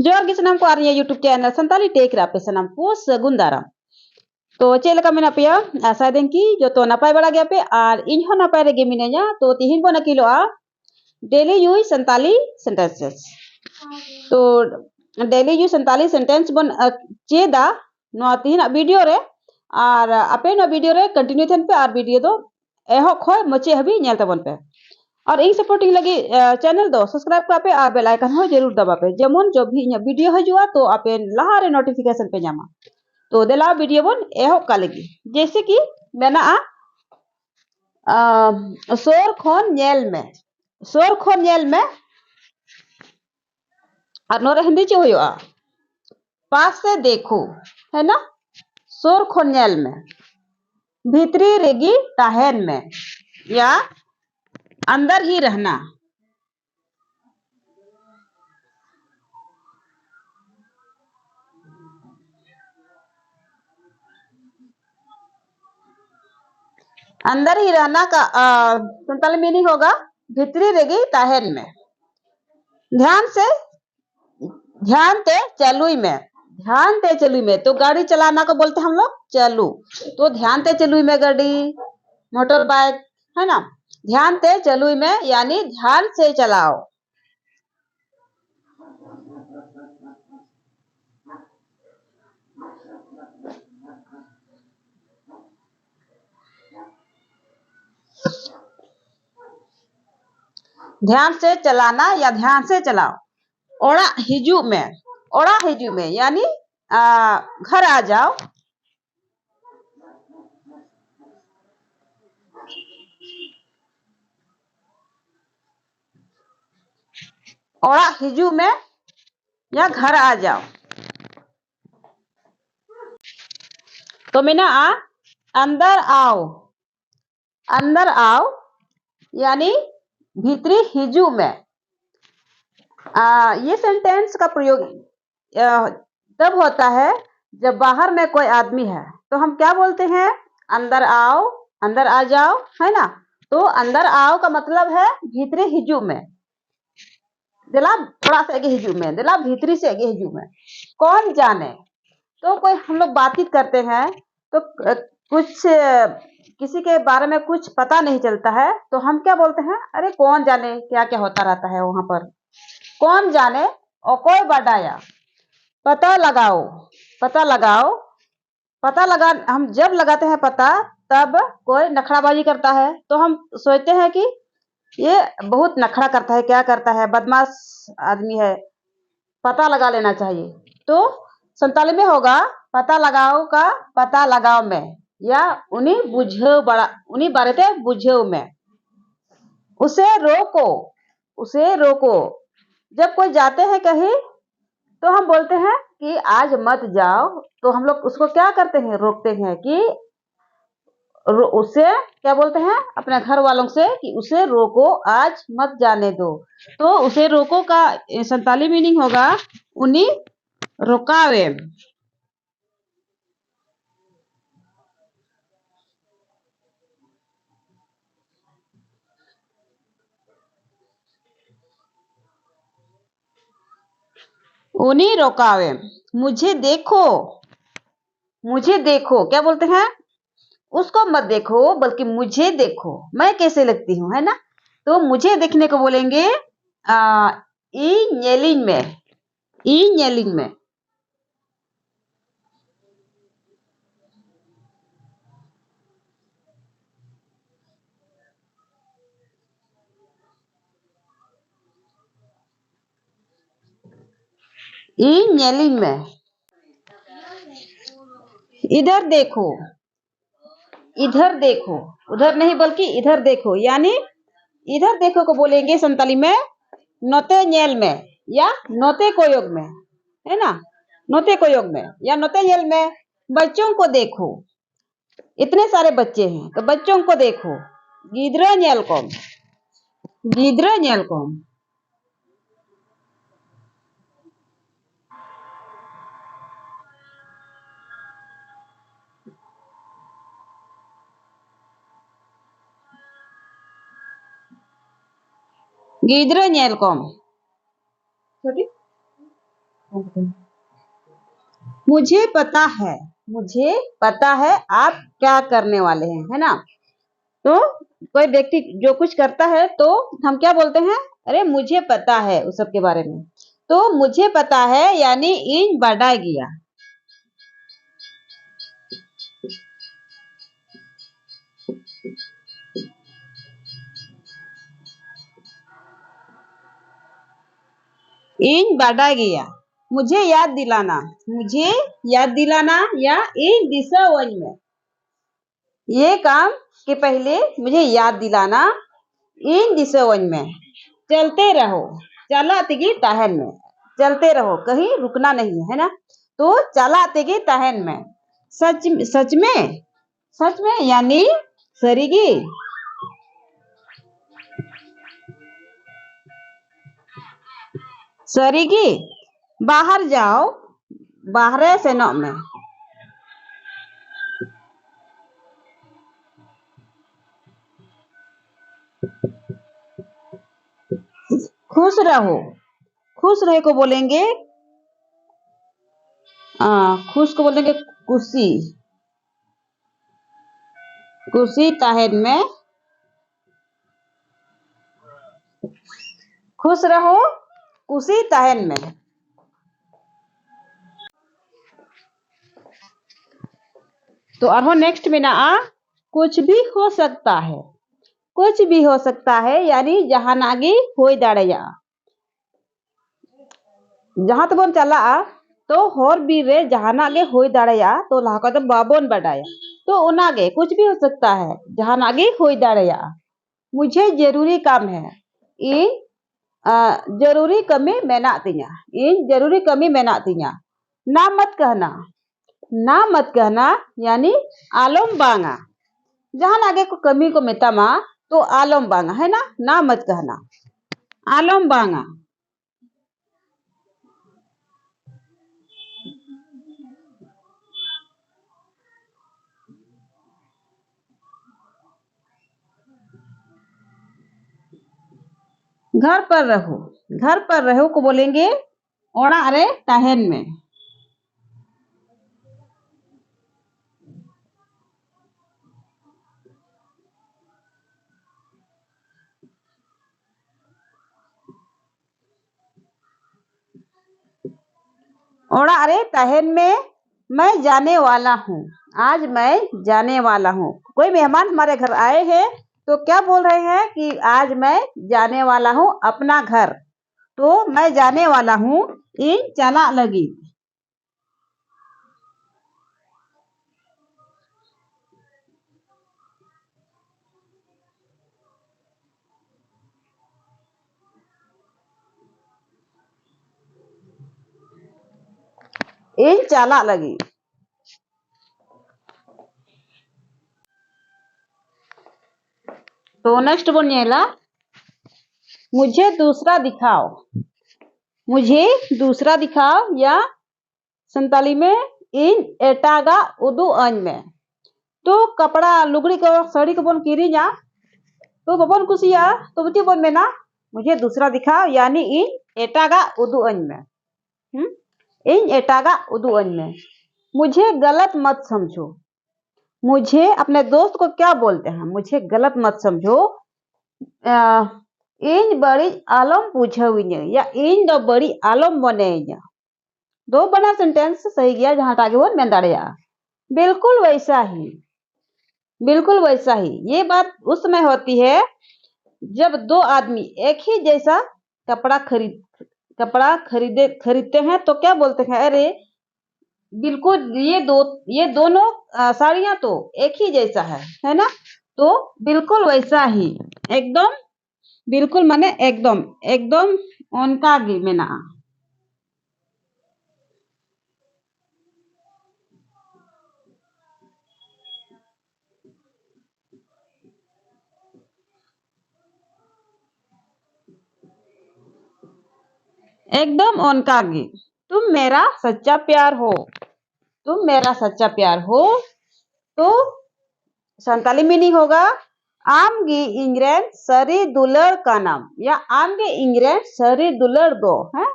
जोर गे सनाम को आर यूट्यूब चैनल संताली टेक रे पे सनाम को सगुन दाराम। तो चेक लेका मेना पेया आशा दें कि जो तो नपाय बड़ा गया पे और इन हो नपाय रे मिनाया तो तिहिन बो नकिलोआ डेली यूज संताली सेंटेंसेस। तो डेली यूज संताली सेंटेंस बन चेदा नो तिहिन वीडियो रे और आपे नो वीडियो रे कंटिन्यू थेन पे और वीडियो दो एहो खय मचे हबी नेल तबन पे और इन सपोर्टिंग लगी चैनल दो सब्सक्राइब का पे और बेल आइकन हो जरूर दबा पे जेमन जो भी वीडियो हजुआ तो आपे लहा रे नोटिफिकेशन पे जामा। तो देला वीडियो बन एहो का लगी जैसे कि मेना सोर खोन नेल में सोर खोन नेल में और नोरे हिंदी चे हुआ पास से देखो है ना। सोर खोन नेल में भीतरी रेगी ताहन में या अंदर ही रहना। अंदर ही रहना का संताली मीनिंग होगा भीतरी रेगी ताहन में। ध्यान से ध्यान ते चलुई में ध्यान ते चलुई में तो गाड़ी चलाना को बोलते हम लोग चलू। तो ध्यान ते चलुई में गाड़ी मोटर बाइक है ना। ध्यान ते चलुई में यानी ध्यान से चलाओ। ध्यान से चलाना या ध्यान से चलाओ। ओड़ा हिजू में यानी घर आ जाओ। ओड़ा हिजू में या घर आ जाओ। तो मीना अंदर आओ यानी भीतरी हिजू में। ये सेंटेंस का प्रयोग तब होता है जब बाहर में कोई आदमी है तो हम क्या बोलते हैं अंदर आओ अंदर आ जाओ है ना। तो अंदर आओ का मतलब है भीतरी हिजू में दिला थोड़ा सा हिजू में दिला भीतरी से हिजू में। कौन जाने तो कोई हम लोग बातचीत करते हैं तो कुछ किसी के बारे में कुछ पता नहीं चलता है तो हम क्या बोलते हैं अरे कौन जाने क्या क्या होता रहता है वहां पर। कौन जाने और कोई बढ़ाया पता लगाओ पता लगाओ पता लगा। हम जब लगाते हैं पता तब कोई नखराबाजी करता है तो हम सोचते हैं कि ये बहुत नखरा करता है क्या करता है बदमाश आदमी है पता लगा लेना चाहिए। तो संताली में होगा पता लगाओ का पता लगाओ में या उन्हीं बारे ते बुझो में। उसे रोको जब कोई जाते हैं कहीं तो हम बोलते हैं कि आज मत जाओ तो हम लोग उसको क्या करते हैं रोकते हैं कि उसे क्या बोलते हैं अपने घर वालों से कि उसे रोको आज मत जाने दो। तो उसे रोको का संताली मीनिंग होगा उन्हीं रोकावे। उन्हीं रोकावे। मुझे देखो क्या बोलते हैं उसको मत देखो बल्कि मुझे देखो मैं कैसे लगती हूँ है ना। तो मुझे देखने को बोलेंगे ई नेलिंग में। ई नेलिंग में इधर देखो उधर नहीं बल्कि इधर देखो यानी इधर देखो को बोलेंगे संताली में नोते नेल में या नोते कोयोग में है ना। नोते कोयोग में या नोते नेल में बच्चों को देखो इतने सारे बच्चे हैं तो बच्चों को देखो गिद्रा नेल कोम गिद्रा नेल कोम छोटी मुझे पता है आप क्या करने वाले हैं, है ना। तो कोई व्यक्ति जो कुछ करता है तो हम क्या बोलते हैं, अरे मुझे पता है उस सब के बारे में। तो मुझे पता है यानी इन बढ़ा गया। इन बढ़ा गया, मुझे याद दिलाना या इन दिशा वन में, ये काम के पहले मुझे याद दिलाना इन दिशा वन में। चलते रहो, चला तिगी तहन में, चलते रहो कहीं रुकना नहीं है ना। तो चला तिगी तहन में, सच में यानी सरीगी। सरीगी बाहर जाओ, बाहरे से न में। खुश रहो, खुश रहे को बोलेंगे खुश को बोलेंगे खुशी, खुशी ताहन में। खुश रहो खुशी ताहन में। तो अरहो नेक्स्ट में ना कुछ भी हो सकता है, कुछ भी हो सकता है यानी जहां नागी हो दाड़ेया। जहां तबन चला तो होर भी रे जहानागे हो दाड़ेया तो लहा को तो बाबोन बढ़ाया। तो उनागे कुछ भी हो सकता है जहानागे हो दाड़ेया। मुझे जरूरी काम है, इन जरूरी कमी मेना तिया, इन जरूरी कमी मेना तिया। ना मत कहना यानी आलम बांगा। जहां आगे को कमी को मेतामा तो आलम बांगा है ना मत कहना आलम बांगा। घर पर रहो को बोलेंगे ओड़ा अरे तहन में। ओड़ा अरे तहन में मैं जाने वाला हूँ, आज मैं जाने वाला हूँ। कोई मेहमान हमारे घर आए हैं तो क्या बोल रहे हैं कि आज मैं जाने वाला हूँ अपना घर। तो मैं जाने वाला हूँ इन चला लगी। इन चला लगी। तो नेक्स्ट बोलिएला मुझे दूसरा दिखाओ, मुझे दूसरा दिखाओ या संताली में इन एटागा उदू अन में। तो कपड़ा लुगड़ी को साड़ी को बोन किरी जा तो बबन कुसिया तो बच्चे बोन में ना मुझे दूसरा दिखाओ यानी इन एटागा उदू अन में। इन एटागा उदू अन में। मुझे गलत मत समझो, मुझे अपने दोस्त को क्या बोलते हैं, मुझे गलत मत समझो। इन बड़ी आलम पूछविन या इन दो बड़ी आलम बने। दो बना सेंटेंस सही गया जहां आगे वो मैं दाड़िया। बिल्कुल वैसा ही, बिल्कुल वैसा ही। ये बात उस समय होती है जब दो आदमी एक ही जैसा कपड़ा खरीदते हैं तो क्या बोलते हैं, अरे बिल्कुल ये दोनों साड़ियां तो एक ही जैसा है ना। तो बिल्कुल वैसा ही, एकदम, बिल्कुल माने एकदम, एकदम उनका में ना। एकदम उनका गी। तुम मेरा सच्चा प्यार हो, तुम मेरा सच्चा प्यार हो। तो संताली में नहीं होगा आमगी इंग्रैंड सरी दुलर का नाम या आमगे इंग्रैंड सरी दुलर दो है।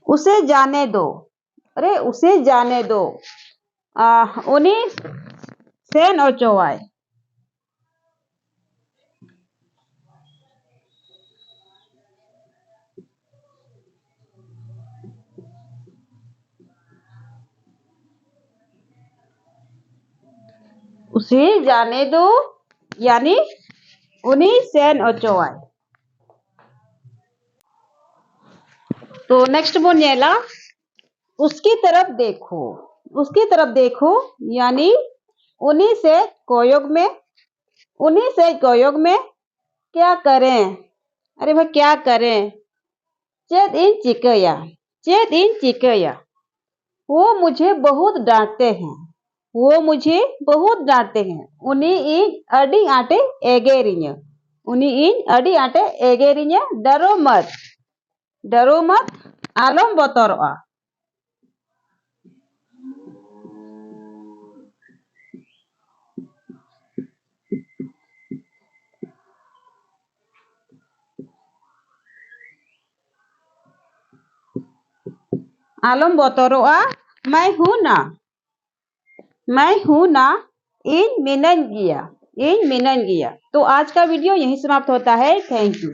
उसे जाने दो, अरे उसे जाने दो। उन्हीं सेन और चौवाई। उसे जाने दो यानी उन्हीं सेन और चौवाई। तो नेक्स्ट बोनिएला उसकी तरफ देखो, उसकी तरफ देखो यानी उन्हीं से कोयोग में, उन्हीं से कोयोग में क्या करें, अरे भाई क्या करें। चेत इन चिकया, चेत इन चिकया, वो मुझे बहुत डांटते हैं, वो मुझे बहुत डांटते हैं। उन्हीं इन अडी आटे एगेरिया, उन्हीं इन अडी आटे एगेरिया, डरो मत, डरो मत, आलम बतौरआ। आलम बतौरआ, मैं हूं ना, मैं हूं ना, इन मिनन गिया, इन मिनन गिया। तो आज का वीडियो यहीं समाप्त होता है। Thank you.